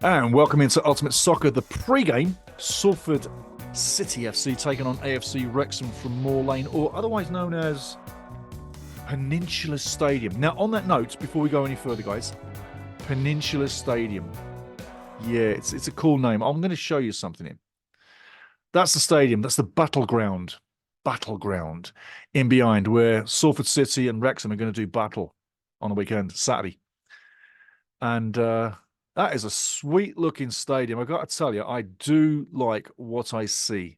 And welcome into Ultimate Soccer, the pre-game. Salford City FC taking on AFC Wrexham from Moor Lane, or otherwise known as Peninsula Stadium. Now, on that note, before we go any further, guys, Peninsula Stadium. Yeah, it's a cool name. I'm going to show you something in. That's the stadium. That's the battleground in behind where Salford City and Wrexham are going to do battle on the weekend, Saturday. And that is a sweet looking stadium. I've got to tell you, I do like what I see.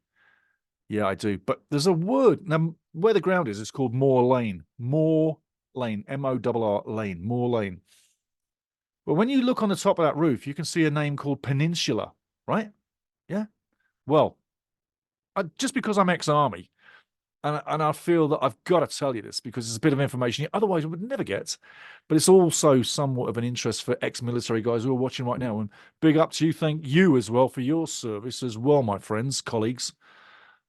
Yeah, I do. But there's a word. Now, where the ground is, it's called Moor Lane. Moor Lane. M-O-R-R Lane. Moor Lane. But when you look on the top of that roof, you can see a name called Peninsula, right? Yeah. Well, just because I'm ex-army, and I feel that I've got to tell you this because it's a bit of information you otherwise would never get. But it's also somewhat of an interest for ex-military guys who are watching right now. And big up to you. Thank you as well for your service as well, my friends, colleagues.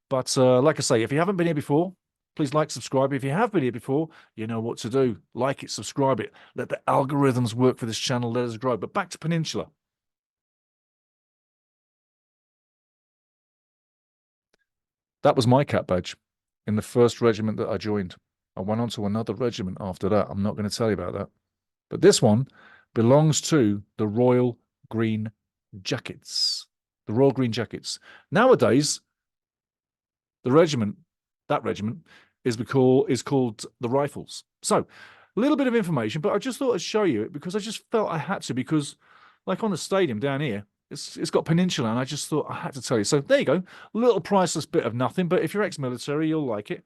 But like I say, if you haven't been here before, please like, subscribe. If you have been here before, you know what to do. Like it, subscribe it. Let the algorithms work for this channel. Let us grow. But back to Peninsula. That was my cap badge in the first regiment that I joined. I went on to another regiment after that. I'm not going to tell you about that. But this one belongs to the Royal Green Jackets. The Royal Green Jackets. Nowadays, that regiment is called the Rifles. So, a little bit of information, but I just thought I'd show you it because I just felt I had to, because like on the stadium down here, it's got Peninsula, and I just thought I had to tell you. So there you go, a little priceless bit of nothing, but if you're ex-military, you'll like it.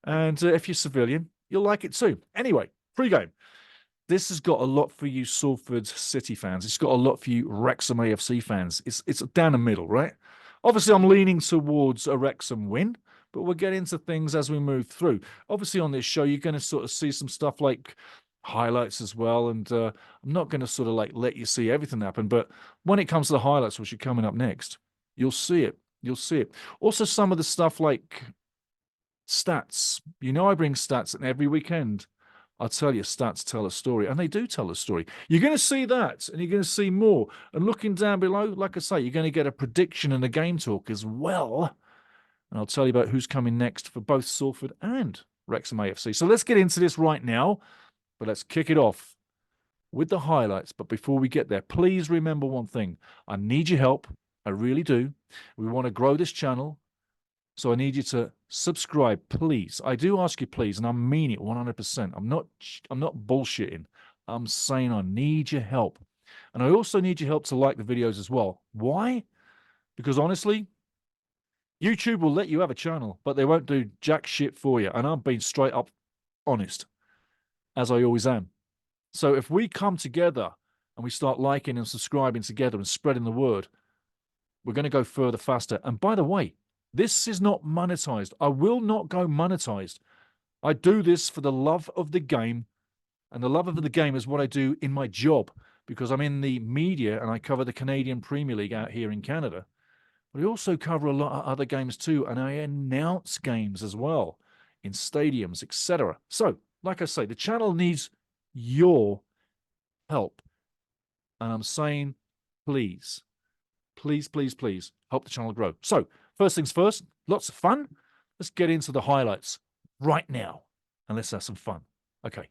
And if you're civilian, you'll like it too. Anyway, pre-game. This has got a lot for you Salford City fans. It's got a lot for you Wrexham AFC fans. It's down the middle, right? Obviously, I'm leaning towards a Wrexham win, but we'll get into things as we move through. Obviously, on this show, you're going to sort of see some stuff like highlights as well, and I'm not going to sort of like let you see everything happen, but when it comes to the highlights, which are coming up next, you'll see it. You'll see it. Also, some of the stuff like stats. You know, I bring stats in every weekend. I'll tell you, stats tell a story, and they do tell a story. You're going to see that, and you're going to see more. And looking down below, like I say, you're going to get a prediction and a game talk as well. And I'll tell you about who's coming next for both Salford and Wrexham AFC. So let's get into this right now, but let's kick it off with the highlights. But before we get there, please remember one thing. I need your help. I really do. We want to grow this channel. So I need you to subscribe, please. I do ask you, please, and I mean it 100%. I'm not bullshitting. I'm saying I need your help. And I also need your help to like the videos as well. Why? Because honestly, YouTube will let you have a channel, but they won't do jack shit for you. And I'm being straight up honest, as I always am. So if we come together and we start liking and subscribing together and spreading the word, we're going to go further faster. And by the way, this is not monetized. I will not go monetized. I do this for the love of the game. And the love of the game is what I do in my job, because I'm in the media and I cover the Canadian Premier League out here in Canada. But I also cover a lot of other games too. And I announce games as well in stadiums, etc. So, like I say, the channel needs your help. And I'm saying, please, please, please, please help the channel grow. So, first things first, lots of fun. Let's get into the highlights right now and let's have some fun. Okay.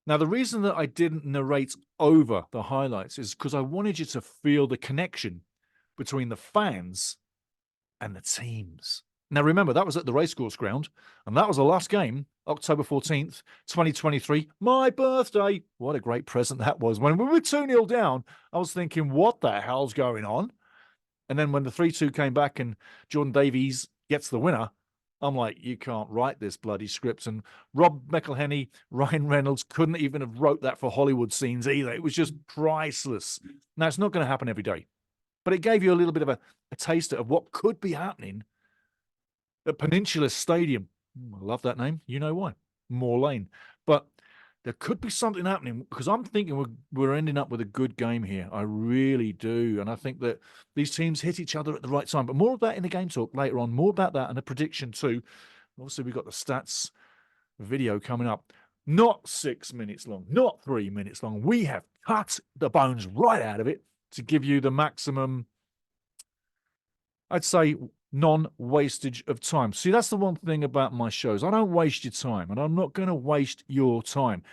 Now, the reason that I didn't narrate over the highlights is because I wanted you to feel the connection between the fans and the teams. Now, remember, that was at the Racecourse Ground, and that was the last game, October 14th, 2023, my birthday. What a great present that was. When we were 2-0 down, I was thinking, what the hell's going on? And then when the 3-2 came back and Jordan Davies gets the winner, I'm like, you can't write this bloody script. And Rob McElhenney, Ryan Reynolds couldn't even have wrote that for Hollywood scenes either. It was just priceless. Now, it's not going to happen every day, but it gave you a little bit of a taster of what could be happening at Peninsula Stadium. I love that name. You know why. Moore Lane. But there could be something happening because I'm thinking we're ending up with a good game here. I really do. And I think that these teams hit each other at the right time. But more of that in the game talk later on. More about that and a prediction too. Obviously, we've got the stats video coming up. Not 6 minutes long, not 3 minutes long. We have cut the bones right out of it to give you the maximum, I'd say, non-wastage of time. See, that's the one thing about my shows. I don't waste your time, and I'm not going to waste your time.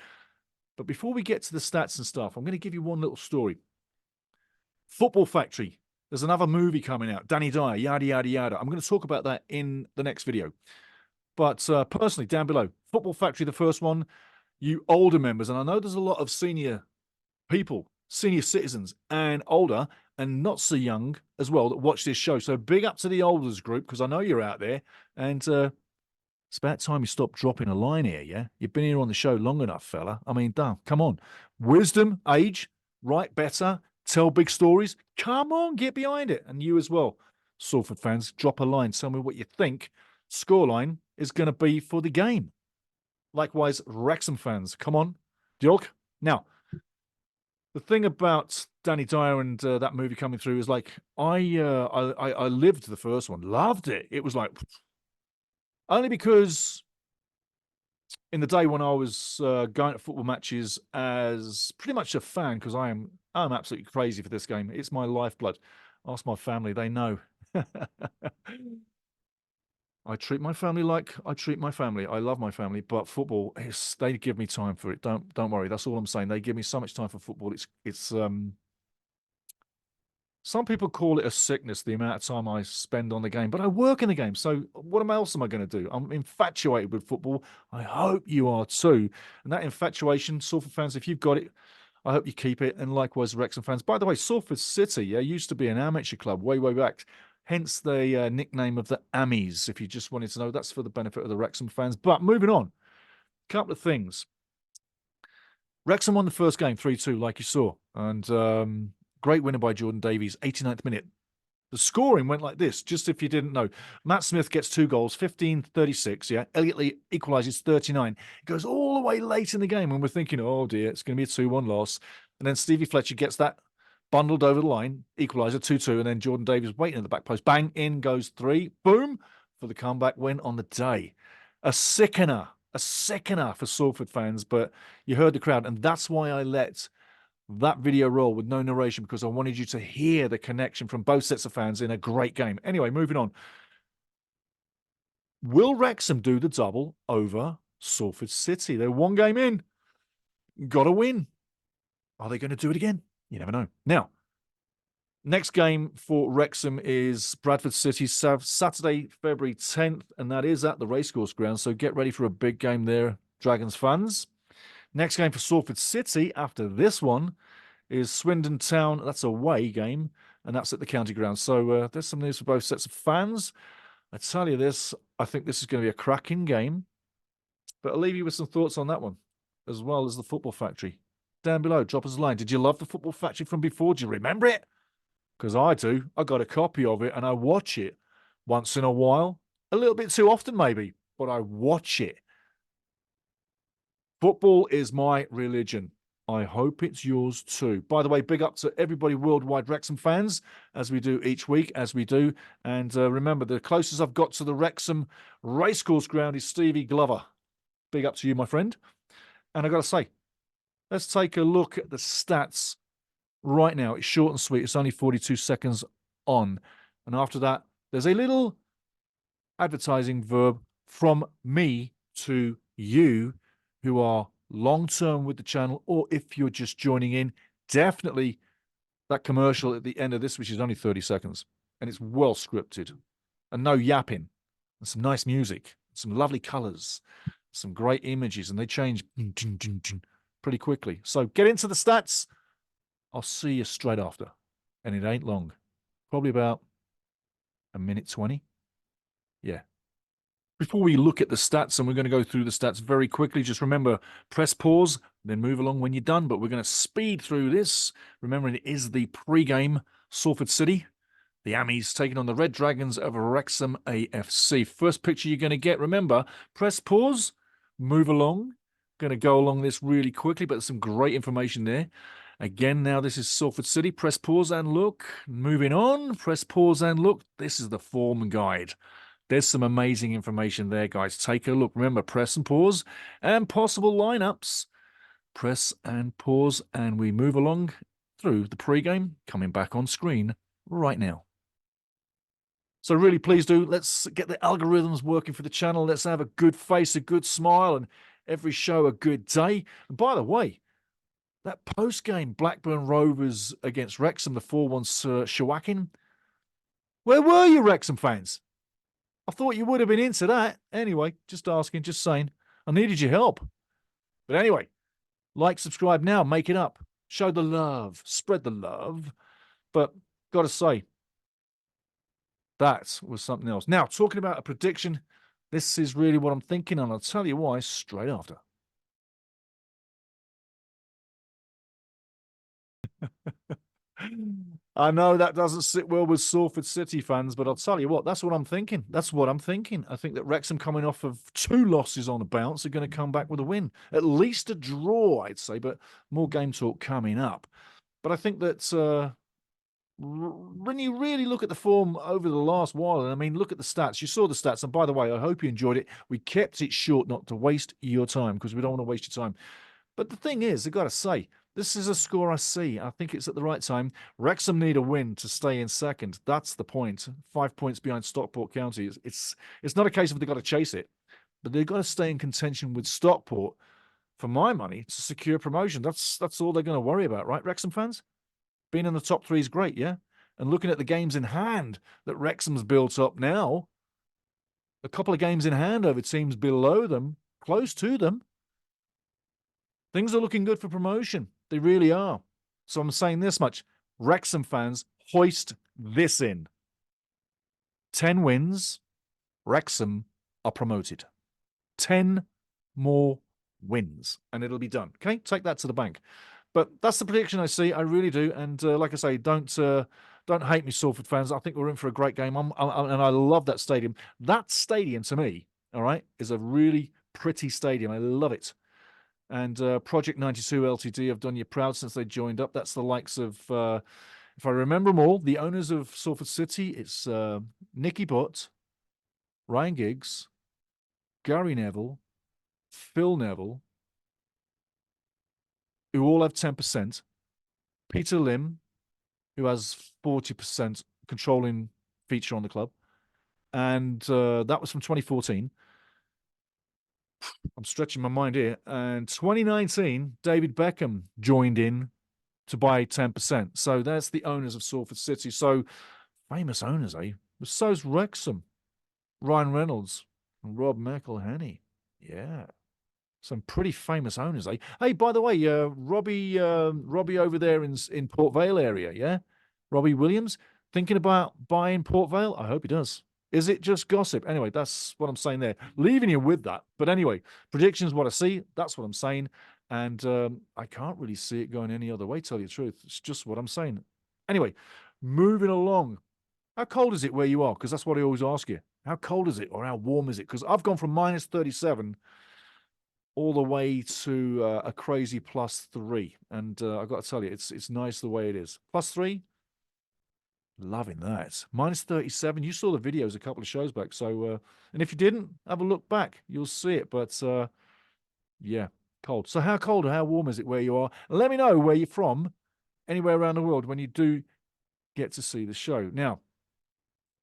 But before we get to the stats and stuff, I'm going to give you one little story. Football Factory. There's another movie coming out. Danny Dyer, yada, yada, yada. I'm going to talk about that in the next video. But personally, down below, Football Factory, the first one, you older members, and I know there's a lot of senior people, senior citizens, and older, and not so young as well, that watch this show. So big up to the olders group, because I know you're out there, and it's about time you stop dropping a line here, yeah? You've been here on the show long enough, fella. I mean, come on. Wisdom, age, write better, tell big stories. Come on, get behind it. And you as well, Salford fans, drop a line. Tell me what you think scoreline is going to be for the game. Likewise, Wrexham fans, come on, Diolch. Now, the thing about Danny Dyer and that movie coming through is like I lived the first one, loved it. It was like only because in the day when I was going to football matches as pretty much a fan, because I'm absolutely crazy for this game. It's my lifeblood. Ask my family; they know. I treat my family like I treat my family. I love my family, but football they give me time for it. Don't worry. That's all I'm saying. They give me so much time for football. It's some people call it a sickness, the amount of time I spend on the game, but I work in the game. So what else am I going to do? I'm infatuated with football. I hope you are too. And that infatuation, Salford fans, if you've got it, I hope you keep it. And likewise, Wrexham fans. By the way, Salford City, used to be an amateur club way, way back. Hence the nickname of the AMMIES, if you just wanted to know. That's for the benefit of the Wrexham fans. But moving on, a couple of things. Wrexham won the first game 3-2, like you saw. And great winner by Jordan Davies, 89th minute. The scoring went like this, just if you didn't know. Matt Smith gets 2 goals, 15-36, yeah. Elliot Lee equalises 39. It goes all the way late in the game, and we're thinking, oh, dear, it's going to be a 2-1 loss. And then Stevie Fletcher gets that bundled over the line, equaliser 2-2, and then Jordan Davies waiting at the back post. Bang, in goes 3. Boom, for the comeback win on the day. A sickener for Salford fans, but you heard the crowd, and that's why I let that video roll with no narration, because I wanted you to hear the connection from both sets of fans in a great game. Anyway, moving on. Will Wrexham do the double over Salford City? They're one game in. Got to win. Are they going to do it again? You never know. Now, next game for Wrexham is Bradford City, Saturday, February 10th, and that is at the Racecourse Ground. So get ready for a big game there, Dragons fans. Next game for Salford City after this one is Swindon Town. That's a away game, and that's at the county ground. So there's some news for both sets of fans. I tell you this, I think this is going to be a cracking game, but I'll leave you with some thoughts on that one, as well as the Football Factory. Down below, drop us a line. Did you love the Football Factory from before? Do you remember it? Because I do. I got a copy of it, and I watch it once in a while. A little bit too often, maybe, but I watch it. Football is my religion. I hope it's yours too. By the way, big up to everybody worldwide Wrexham fans, as we do each week, as we do. And remember, the closest I've got to the Wrexham Racecourse Ground is Stevie Glover. Big up to you, my friend. And I got to say, let's take a look at the stats right now. It's short and sweet. It's only 42 seconds on. And after that, there's a little advertising verb from me to you who are long-term with the channel, or if you're just joining in, definitely that commercial at the end of this, which is only 30 seconds, and it's well scripted, and no yapping, and some nice music, some lovely colors, some great images, and they change pretty quickly. So get into the stats. I'll see you straight after. And it ain't long. Probably about a minute 20. Yeah. Before we look at the stats, and we're going to go through the stats very quickly, just remember, press pause, then move along when you're done. But we're going to speed through this. Remembering it is the pre-game, Salford City. The AMMIES taking on the Red Dragons of WREXHAM AFC. First picture you're going to get, remember, press pause, move along. Going to go along this really quickly, but there's some great information there. Again, now this is Salford City. Press pause and look. Moving on, press pause and look. This is the form guide. There's some amazing information there, guys. Take a look. Remember, press and pause and possible lineups. Press and pause, and we move along through the pre-game, coming back on screen right now. So really, please do. Let's get the algorithms working for the channel. Let's have a good face, a good smile, and every show a good day. And by the way, that post-game Blackburn Rovers against Wrexham, the 4-1 shellacking. Where were you, Wrexham fans? I thought you would have been into that. Anyway, just asking, just saying. I needed your help. But anyway, like, subscribe now, make it up. Show the love, spread the love. But got to say, that was something else. Now, talking about a prediction, this is really what I'm thinking, and I'll tell you why straight after. I know that doesn't sit well with Salford City fans, but I'll tell you what, that's what I'm thinking. That's what I'm thinking. I think that Wrexham, coming off of 2 losses on a bounce, are going to come back with a win. At least a draw, I'd say, but more game talk coming up. But I think that when you really look at the form over the last while, and I mean, look at the stats. You saw the stats, and by the way, I hope you enjoyed it. We kept it short not to waste your time, because we don't want to waste your time. But the thing is, I've got to say, this is a score I see. I think it's at the right time. Wrexham need a win to stay in second. That's the point. 5 points behind Stockport County. It's not a case of they've got to chase it, but they've got to stay in contention with Stockport, for my money, to secure promotion. That's all they're going to worry about, right, Wrexham fans? Being in the top 3 is great, yeah? And looking at the games in hand that Wrexham's built up now, a couple of games in hand over teams below them, close to them, things are looking good for promotion. They really are. So I'm saying this much. Wrexham fans, hoist this in. 10 wins, Wrexham are promoted. 10 more wins, and it'll be done. Okay, take that to the bank. But that's the prediction I see. I really do. And like I say, don't hate me, Salford fans. I think we're in for a great game. And I love that stadium. That stadium, to me, all right, is a really pretty stadium. I love it. And Project 92 Ltd have done you proud since they joined up. That's the likes of, if I remember them all, the owners of Salford City. It's Nicky Butt, Ryan Giggs, Gary Neville, Phil Neville, who all have 10%. Peter Lim, who has 40% controlling feature on the club. And that was from 2014. I'm stretching my mind here. And 2019, David Beckham joined in to buy 10%. So that's the owners of Salford City. So famous owners, eh? But so's Wrexham, Ryan Reynolds, and Rob McElhenney. Yeah. Some pretty famous owners, eh? Hey, by the way, Robbie over there in Port Vale area, yeah? Robbie Williams, thinking about buying Port Vale? I hope he does. Is it just gossip? Anyway, that's what I'm saying there. Leaving you with that. But anyway, predictions, what I see, that's what I'm saying. And I can't really see it going any other way, tell you the truth. It's just what I'm saying. Anyway, moving along. How cold is it where you are? Because that's what I always ask you. How cold is it or how warm is it? Because I've gone from minus 37 all the way to a crazy +3. And I've got to tell you, it's nice the way it is. +3, loving that. Minus 37, you saw the videos a couple of shows back. So, and if you didn't, have a look back. You'll see it. But yeah, cold. So how cold or how warm is it where you are? Let me know where you're from, anywhere around the world, when you do get to see the show. Now,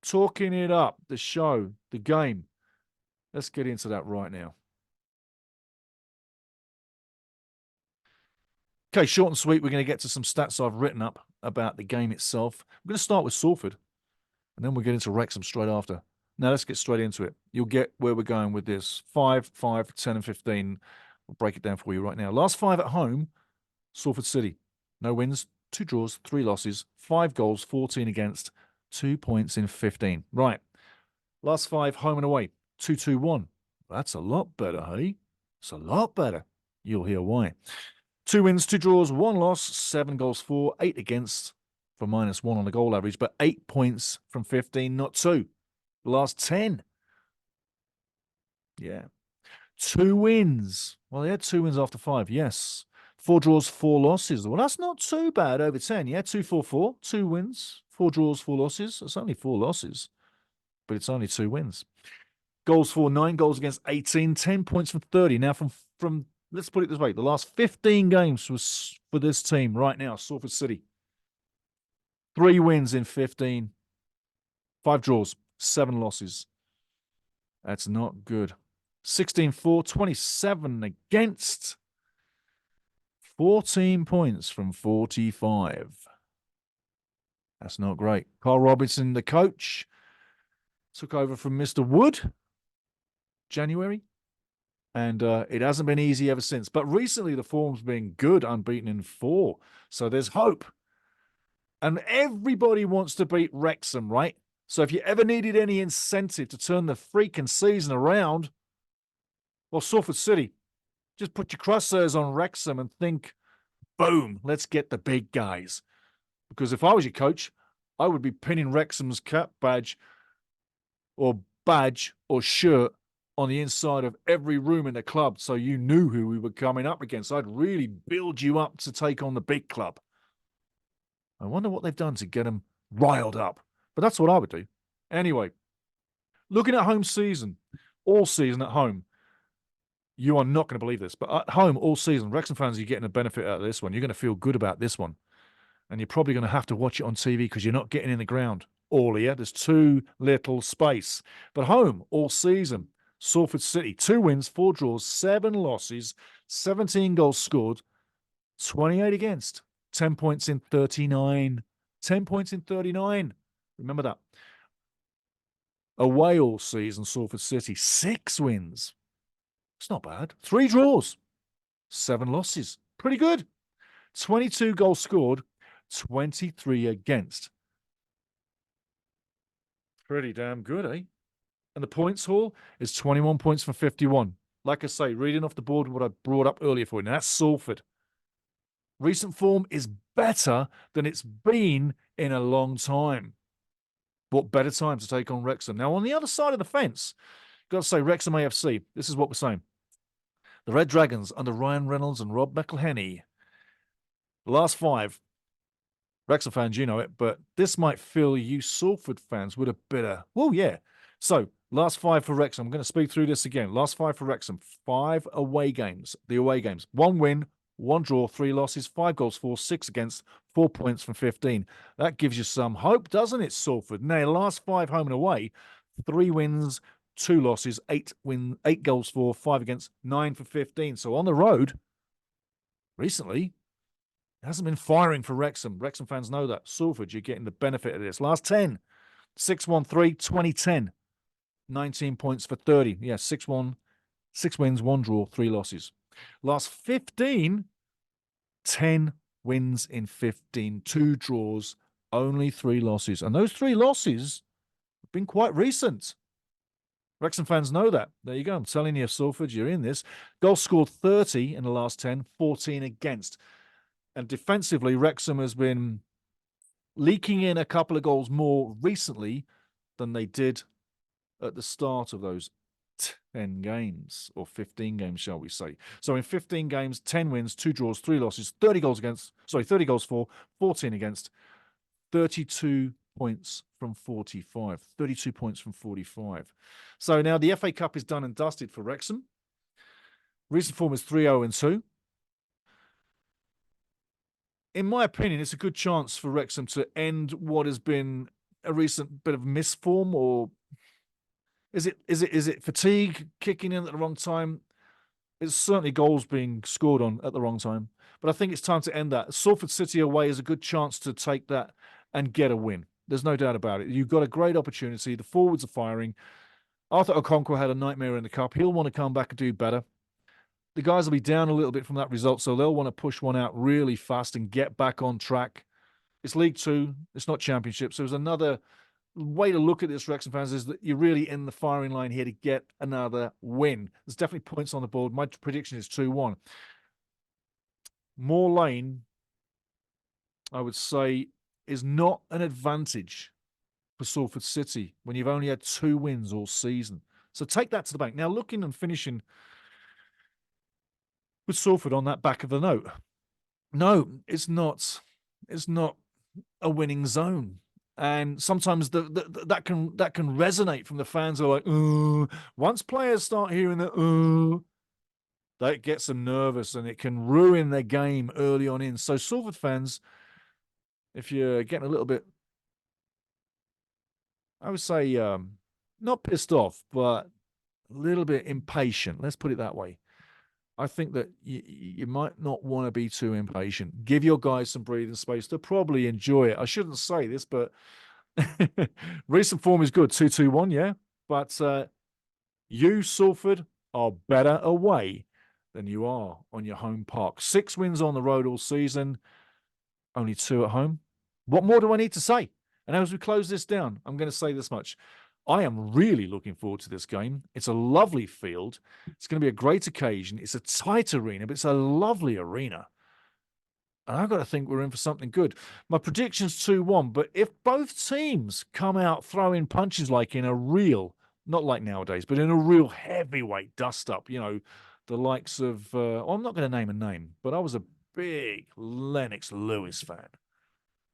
talking it up, the show, the game. Let's get into that right now. Okay, short and sweet. We're going to get to some stats I've written up about the game itself. I'm going to start with Salford, and then we'll get into Wrexham straight after. Now, let's get straight into it. You'll get where we're going with this. 5, 5, 10, and 15. We'll break it down for you right now. Last 5 at home, Salford City. No wins, 2 draws, 3 losses, 5 goals, 14 against, 2 points in 15. Right. Last 5 home and away, 2-2-1. That's a lot better, hey? It's a lot better. You'll hear why. 2 wins, 2 draws, 1 loss, 7 goals for, 8 against for -1 on the goal average, but 8 points from 15, not 2. The last 10. Yeah. 2 wins. Well, they had 2 wins after 5, yes. 4 draws, 4 losses. Well, that's not too bad over 10. Yeah, 2-4-4, 2 wins, 4 draws, 4 losses. It's only 4 losses, but it's only 2 wins. Goals for, 9 goals against 18, 10 points from 30. Now, from let's put it this way, the last 15 games was for this team right now, Salford City. 3 wins in 15, 5 draws, 7 losses. That's not good. 16-4, 27 against, 14 points from 45. That's not great. Carl Robinson, the coach, took over from Mr. Wood January, and it hasn't been easy ever since. But recently, the form's been good, unbeaten in 4. So there's hope. And everybody wants to beat Wrexham, right? So if you ever needed any incentive to turn the freaking season around, well, Salford City, just put your crosshairs on Wrexham and think, boom, let's get the big guys. Because if I was your coach, I would be pinning Wrexham's cap badge or shirt on the inside of every room in the club so you knew who we were coming up against. I'd really build you up to take on the big club. I wonder what they've done to get them riled up. But that's what I would do. Anyway, looking at home season, all season at home, you are not going to believe this, but at home all season, Wrexham fans, you're getting a benefit out of this one. You're going to feel good about this one. And you're probably going to have to watch it on TV because you're not getting in the ground all year. There's too little space. But home all season, Salford City, 2 wins, 4 draws, 7 losses, 17 goals scored, 28 against, 10 points in 39. 10 points in 39. Remember that. Away all season, Salford City, 6 wins. It's not bad. 3 draws, 7 losses. Pretty good. 22 goals scored, 23 against. Pretty damn good, eh? And the points haul is 21 points from 51. Like I say, reading off the board what I brought up earlier for you. Now, that's Salford. Recent form is better than it's been in a long time. What better time to take on Wrexham? Now, on the other side of the fence, got to say, Wrexham AFC, this is what we're saying. The Red Dragons under Ryan Reynolds and Rob McElhenney. The last 5, Wrexham fans, you know it, but this might fill you Salford fans with a bit of, well, yeah. So, last 5 for Wrexham. I'm going to speak through this again. Last 5 for Wrexham. 5 away games. The away games. 1 win, 1 draw, 3 losses, 5 goals for, 6 against, 4 points from 15. That gives you some hope, doesn't it, Salford? Now, last 5 home and away, 3 wins, 2 losses, 8 goals for, 5 against, 9 for 15. So on the road, recently, it hasn't been firing for Wrexham. Wrexham fans know that. Salford, you're getting the benefit of this. Last 10, 6-1-3, 20-10. 19 points for 30. Yeah, 6-1, 6 wins, 1 draw, 3 losses. Last 15, 10 wins in 15, 2 draws, only 3 losses. And those 3 losses have been quite recent. Wrexham fans know that. There you go. I'm telling you, Salford, you're in this. Goals scored 30 in the last 10, 14 against. And defensively, Wrexham has been leaking in a couple of goals more recently than they did at the start of those 10 games, or 15 games, shall we say. So in 15 games, 10 wins, 2 draws, 3 losses, 30 goals for, 14 against, 32 points from 45, 32 points from 45. So now the FA Cup is done and dusted for Wrexham. Recent form is 3-0-2. In my opinion, it's a good chance for Wrexham to end what has been a recent bit of misform, or is it fatigue kicking in at the wrong time? It's certainly goals being scored on at the wrong time. But I think it's time to end that. Salford City away is a good chance to take that and get a win. There's no doubt about it. You've got a great opportunity. The forwards are firing. Arthur Okonkwo had a nightmare in the cup. He'll want to come back and do better. The guys will be down a little bit from that result, so they'll want to push one out really fast and get back on track. It's League Two. It's not Championship. So there's another way to look at this, Wrexham fans, is that you're really in the firing line here to get another win. There's definitely points on the board. My prediction is 2-1. Moor Lane, I would say, is not an advantage for Salford City when you've only had 2 wins all season. So take that to the bank. Now, looking and finishing with Salford on that back of the note. No, it's not. It's not a winning zone. And sometimes that can resonate from the fans who are like, once players start hearing that, that gets them nervous and it can ruin their game early on in. So Salford fans, if you're getting a little bit, I would say, not pissed off, but a little bit impatient. Let's put it that way. I think that you might not want to be too impatient. Give your guys some breathing space to probably enjoy it. I shouldn't say this, but recent form is good. 2-2-1, yeah. But you, Salford, are better away than you are on your home park. 6 wins on the road all season, only 2 at home. What more do I need to say? And as we close this down, I'm going to say this much. I am really looking forward to this game. It's a lovely field. It's going to be a great occasion. It's a tight arena, but it's a lovely arena. And I've got to think we're in for something good. My prediction's 2-1, but if both teams come out throwing punches like in a real, not like nowadays, but in a real heavyweight dust-up, you know, the likes of, I'm not going to name a name, but I was a big Lennox Lewis fan.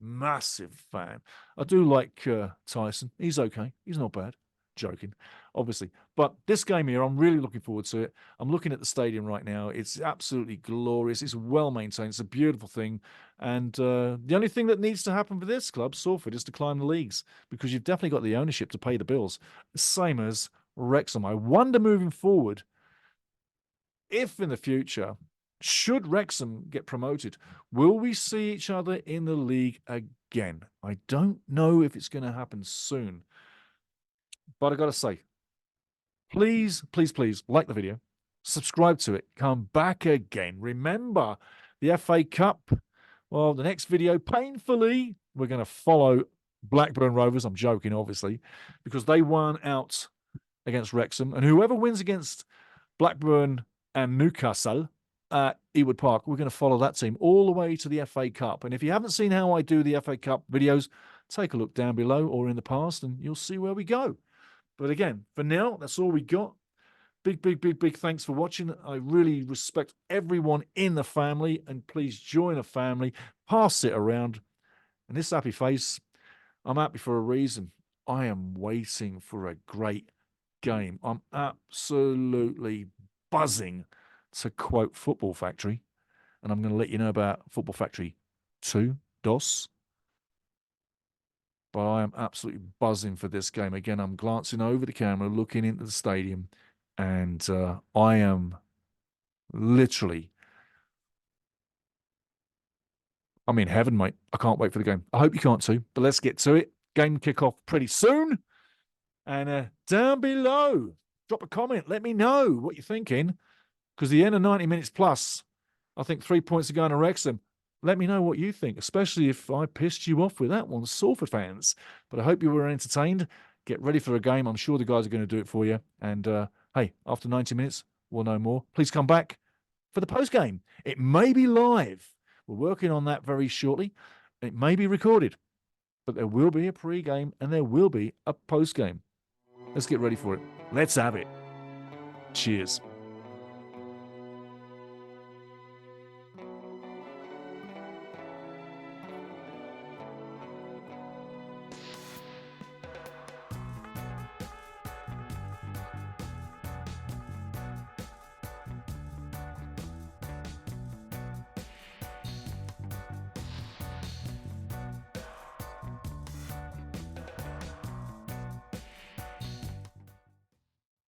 Massive fan. I do like Tyson. He's okay. He's not bad. Joking, obviously. But this game here, I'm really looking forward to it. I'm looking at the stadium right now. It's absolutely glorious. It's well maintained. It's a beautiful thing. And the only thing that needs to happen for this club, Salford, is to climb the leagues, because you've definitely got the ownership to pay the bills. Same as Wrexham. I wonder moving forward if in the future, should Wrexham get promoted, will we see each other in the league again? I don't know if it's going to happen soon. But I got to say, please, please, please like the video, subscribe to it, come back again. Remember, the FA Cup, well, the next video, painfully, we're going to follow Blackburn Rovers. I'm joking, obviously, because they won out against Wrexham. And whoever wins against Blackburn and Newcastle at Ewood Park, we're going to follow that team all the way to the FA Cup. And if you haven't seen how I do the FA Cup videos, take a look down below or in the past and you'll see where we go. But again, for now, that's all we got. Big, big, big, big thanks for watching. I really respect everyone in the family, and please join a family, pass it around. And this happy face, I'm happy for a reason. I am waiting for a great game. I'm absolutely buzzing, to quote Football Factory, and I'm going to let you know about Football Factory 2, DOS. But I am absolutely buzzing for this game. Again, I'm glancing over the camera, looking into the stadium, and I am literally, I'm in heaven, mate. I can't wait for the game. I hope you can't too, but let's get to it. Game kick-off pretty soon. And down below, drop a comment. Let me know what you're thinking. Because the end of 90 minutes plus, I think 3 points are going to Wrexham. Let me know what you think, especially if I pissed you off with that one, Salford fans. But I hope you were entertained. Get ready for a game. I'm sure the guys are going to do it for you. And, hey, after 90 minutes, we'll know more. Please come back for the post-game. It may be live. We're working on that very shortly. It may be recorded. But there will be a pre-game and there will be a post-game. Let's get ready for it. Let's have it. Cheers.